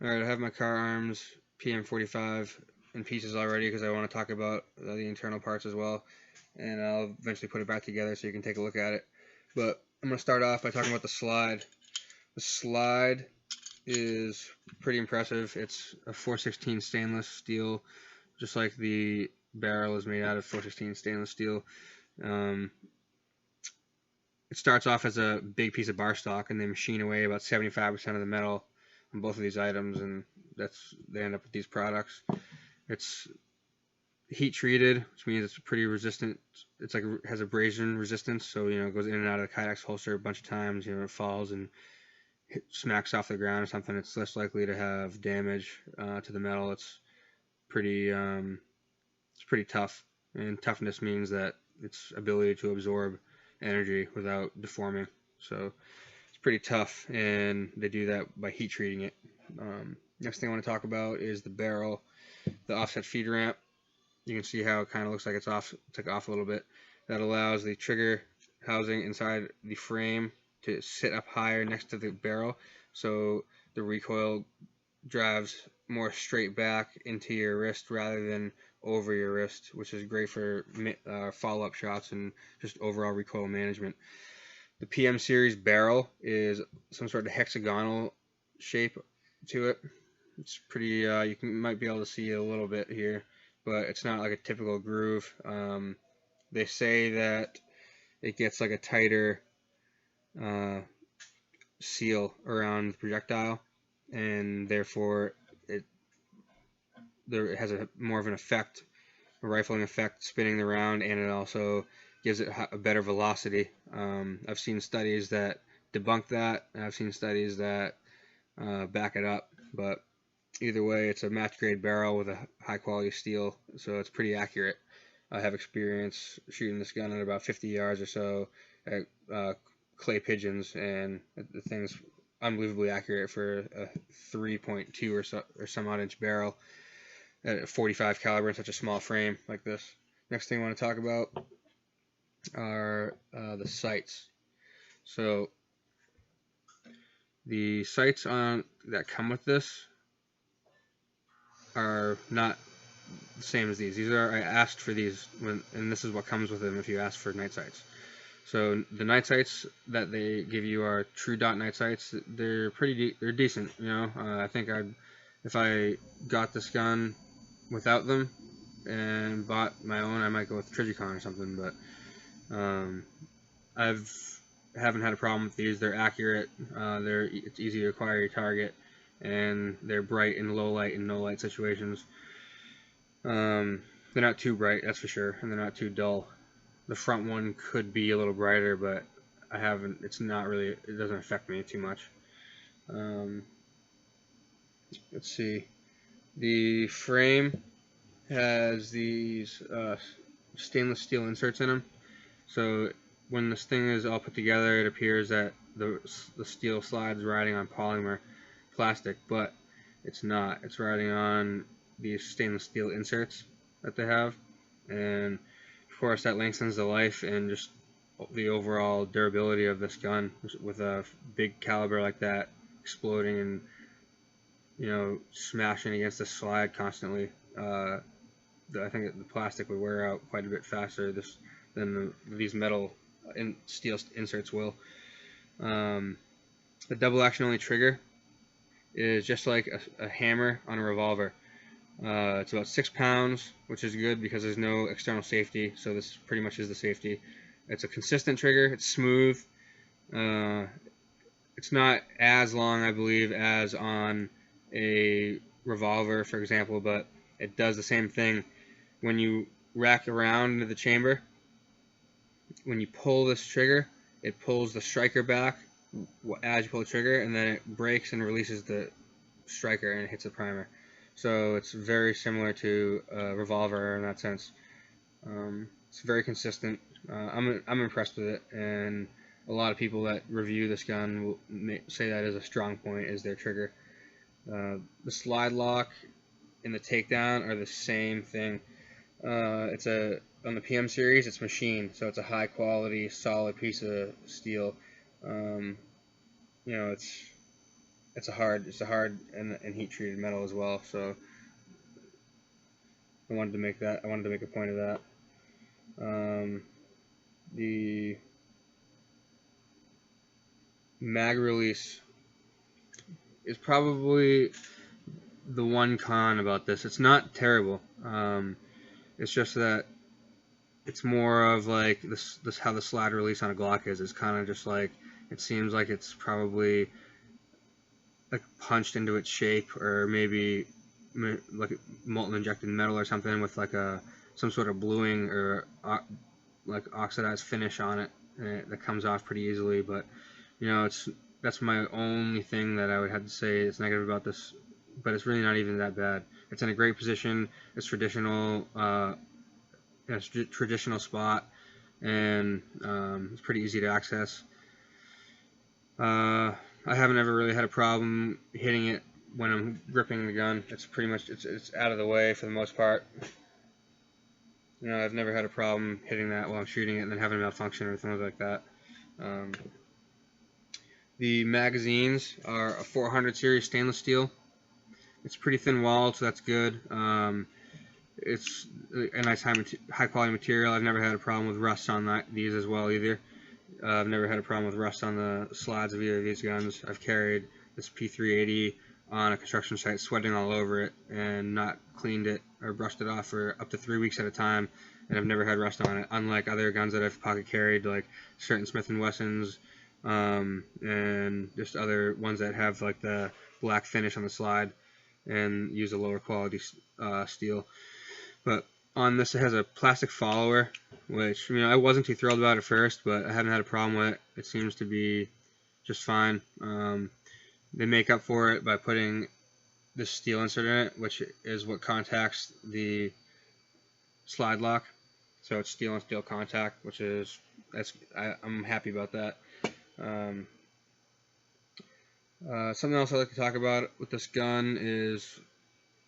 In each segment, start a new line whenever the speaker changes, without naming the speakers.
Alright, I have my Kahr Arms PM45 in pieces already because I want to talk about the internal parts as well, and I'll eventually put it back together so you can take a look at it. But I'm going to start off by talking about the slide. The slide is pretty impressive. It's a 416 stainless steel, just like the barrel is made out of 416 stainless steel. It starts off as a big piece of bar stock, and they machine away about 75% of the metal on both of these items, and they end up with these products. It's heat treated, which means it's pretty resistant. It's like it has abrasion resistance, so it goes in and out of the Kydex holster a bunch of times. It falls and smacks off the ground or something. It's less likely to have damage to the metal. It's pretty tough, and toughness means that its ability to absorb energy without deforming. So it's pretty tough, and they do that by heat treating it. Next thing I want to talk about is the barrel, the offset feed ramp. You can see how it kind of looks like it's off a little bit. That allows the trigger housing inside the frame to sit up higher next to the barrel, so the recoil drives more straight back into your wrist rather than over your wrist, which is great for follow-up shots and just overall recoil management. The PM Series barrel is some sort of hexagonal shape to it. It's pretty, might be able to see a little bit here, but it's not like a typical groove. They say that it gets like a tighter seal around the projectile, and therefore it has more of an effect, a rifling effect, spinning the round, and it also gives it a better velocity. I've seen studies that debunk that, and I've seen studies that back it up, but either way, it's a match grade barrel with a high quality steel, so it's pretty accurate. I have experience shooting this gun at about 50 yards or so at clay pigeons, and the thing's unbelievably accurate for a 3.2 or some odd inch barrel at a 45 caliber in such a small frame like this. Next thing I want to talk about are the sights. So the sights that come with this are not the same as these. I asked for these and this is what comes with them if you ask for night sights. So the night sights that they give you are Tru Dot night sights. They're they're decent. I think if I got this gun without them and bought my own, I might go with Trijicon or something. But haven't had a problem with these. They're accurate. It's easy to acquire your target, and they're bright in low light and no light situations. They're not too bright, that's for sure, and they're not too dull. The front one could be a little brighter, but it's not really, it doesn't affect me too much. Let's see. The frame has these stainless steel inserts in them. So when this thing is all put together, it appears that the steel slide's riding on polymer plastic, but it's not. It's riding on these stainless steel inserts that they have, and of course that lengthens the life and just the overall durability of this gun with a big caliber like that exploding and smashing against the slide constantly. I think the plastic would wear out quite a bit faster than these metal steel inserts will. The double action only trigger is just like a hammer on a revolver. It's about 6 pounds, which is good because there's no external safety, so this pretty much is the safety. It's a consistent trigger. It's smooth. It's not as long, I believe, as on a revolver, for example, but it does the same thing. When you rack around into the chamber, when you pull this trigger, it pulls the striker back as you pull the trigger, and then it breaks and releases the striker and it hits the primer. So it's very similar to a revolver in that sense. It's very consistent. I'm impressed with it, and a lot of people that review this gun will say that is a strong point, is their trigger. The slide lock and the takedown are the same thing. On the PM series, it's machined, so it's a high quality, solid piece of steel. it's a hard and heat treated metal as well. So I wanted to make a point of that. The mag release is probably the one con about this. It's not terrible. It's just that it's more of like this how the slide release on a Glock is. It's kind of just like, it seems like it's probably like punched into its shape, or maybe like molten injected metal or something with like some sort of bluing or like oxidized finish on it, that comes off pretty easily. But you know, that's my only thing that I would have to say is negative about this. But it's really not even that bad. It's in a great position. It's traditional. It's a traditional spot, and it's pretty easy to access. I haven't ever really had a problem hitting it when I'm gripping the gun. It's pretty much it's out of the way for the most part. You know, I've never had a problem hitting that while I'm shooting it and then having a malfunction or things like that. The magazines are a 400 series stainless steel. It's pretty thin walled, so that's good. It's a nice high quality material. I've never had a problem with rust on these as well either. I've never had a problem with rust on the slides of either of these guns. I've carried this P380 on a construction site, sweating all over it, and not cleaned it or brushed it off for up to 3 weeks at a time, and I've never had rust on it. Unlike other guns that I've pocket carried, like certain Smith & Wessons, and just other ones that have like the black finish on the slide and use a lower quality steel. But on this, it has a plastic follower, which, you know, I wasn't too thrilled about at first, but I haven't had a problem with it. It seems to be just fine. They make up for it by putting this steel insert in it, which is what contacts the slide lock. So it's steel and steel contact, which is, I'm happy about that. Something else I'd like to talk about with this gun is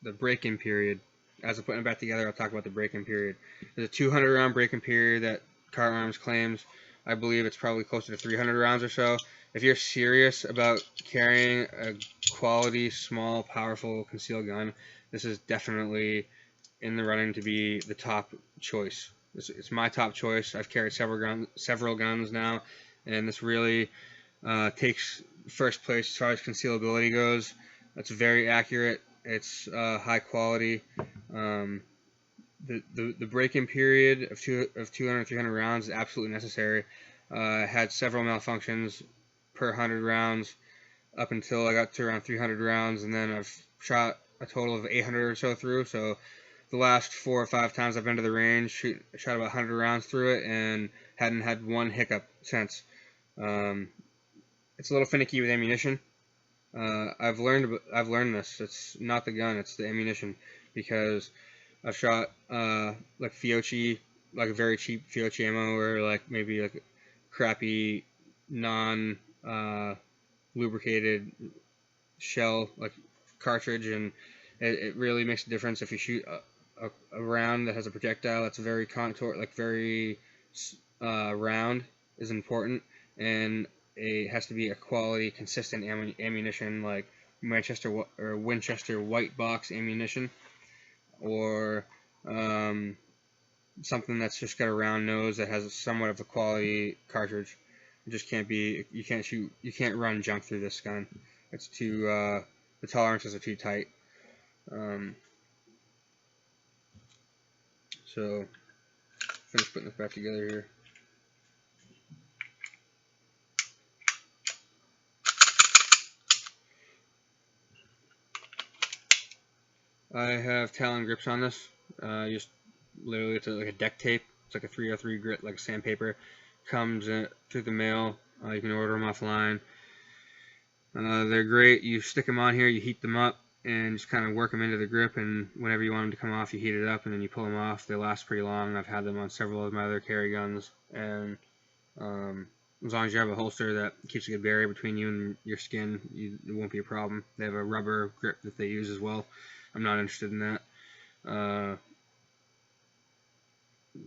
the break-in period. As I'm putting it back together, I'll talk about the break-in period. There's a 200 round break-in period that Kahr Arms claims. I believe it's probably closer to 300 rounds or so. If you're serious about carrying a quality, small, powerful concealed gun, this is definitely in the running to be the top choice. It's my top choice. I've carried several guns now, and this really takes first place as far as concealability goes. It's very accurate. It's high quality. The break-in period of 200, 300 rounds is absolutely necessary. I had several malfunctions per 100 rounds up until I got to around 300 rounds, and then I've shot a total of 800 or so through. So the last 4 or 5 times I've been to the range, shot about 100 rounds through it, and hadn't had one hiccup since. It's a little finicky with ammunition. I've learned this. It's not the gun, it's the ammunition, because I've shot like Fiocchi, like a very cheap Fiocchi ammo, or like maybe like crappy non lubricated shell like cartridge, and it really makes a difference if you shoot a round that has a projectile that's very very round is important, and it has to be a quality, consistent ammunition, like Manchester or Winchester white box ammunition, or something that's just got a round nose that has somewhat of a quality cartridge. It just can't be. You can't run junk through this gun. It's too. The tolerances are too tight. So finish putting this back together here. I have Talon Grips on this. Just literally, it's like a deck tape. It's like a 303 grit, like sandpaper. Comes in through the mail. You can order them offline. They're great. You stick them on here, you heat them up, and just kind of work them into the grip. And whenever you want them to come off, you heat it up, and then you pull them off. They last pretty long. I've had them on several of my other carry guns, and as long as you have a holster that keeps a good barrier between you and your skin, it won't be a problem. They have a rubber grip that they use as well. I'm not interested in that.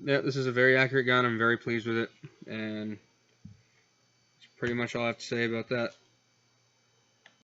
Yeah, this is a very accurate gun. I'm very pleased with it, and that's pretty much all I have to say about that.